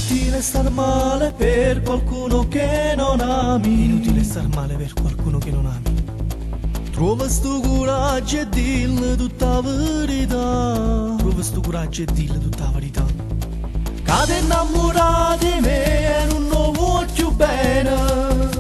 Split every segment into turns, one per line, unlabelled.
Inutile star male per qualcuno che non ami.
Inutile star male per qualcuno che non ami.
Trova sto coraggio e dillo tutta la verità.
Trova sto coraggio e dillo tutta la verità.
Cade innamorato di me e non lo vuoi più bene.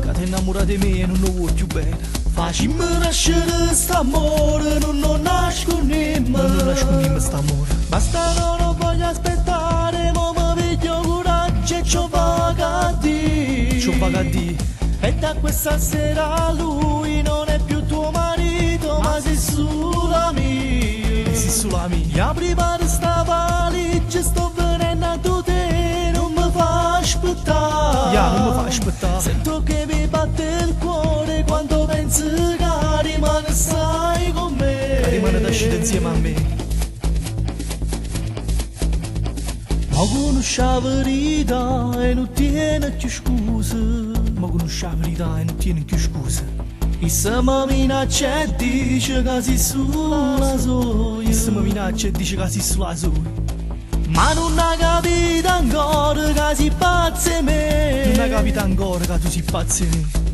Cade innamorato di me e non lo vuoi più bene.
Facciami nascere st'amore, non lo nascondiamo.
Non lo nascondiamo st'amore.
Basta non voglio aspettare, ma mi vedo coraggio e c'ho vaga a dire.
C'ho vaga a dire.
E da questa sera lui non è più tuo marito, ma sei solo amico.
Sei solo amico.
Gli apri per sta valigia, sto venendo a te, non mi fa aspettare.
Non mi fa aspettare.
Sento che mi batte il cuore quando pensi che rimane stai con me.
Che rimane da uscire insieme a me.
Ma conosci la verità e non tiene più scuse.
Ma conosci la verità e non tiene più scuse.
E se mi minaccia e dice che sei sulla soia.
E se mi minaccia e dice che sei sulla soia.
Ma non hai capito ancora che sei pazzo di me.
Non hai capito ancora che tu sei pazzo di me.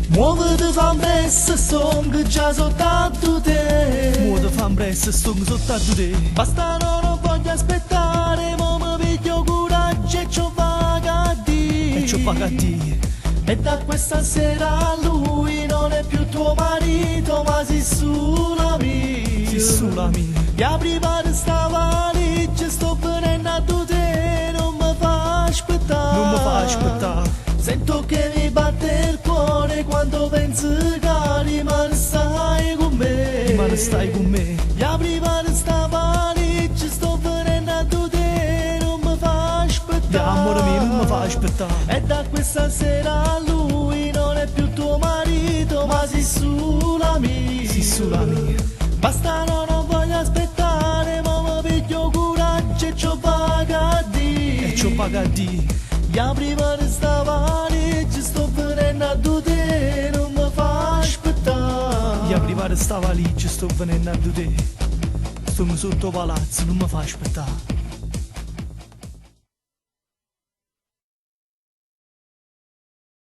Muoviti fa un presto, sto che già soltanto te.
Muoviti fa un presto, sto che soltanto te.
Basta non voglio aspettare, ma mi piglio coraggio e c'ho vaga a dire.
E c'ho vaga a dire.
E da questa sera lui non è più tuo marito, ma sei solo amico.
Sei solo amico.
E apri per sta valigia, sto venendo a te, non mi fa aspettare.
Non mi fa aspettare.
Sento che mi batte il cuore quando pensi che rimane stai con me.
Rimane stai con me.
E apri per sta valigia, sto venendo a te, non mi fa aspettare.
Amore mio, non mi fa aspettare.
E da questa sera lui non è più tuo marito, ma sei solo amico.
Sei solo amico.
Basta non voglio aspettare, ma mi piglio coraggio e c'ho vaga a dire.
E c'ho vaga a dire.
E apri per sta valigia, sto venendo a te, non mi fa aspettare.
E apri per sta valigia, sto venendo a te. Sto sotto palazzo, non mi fa aspettare.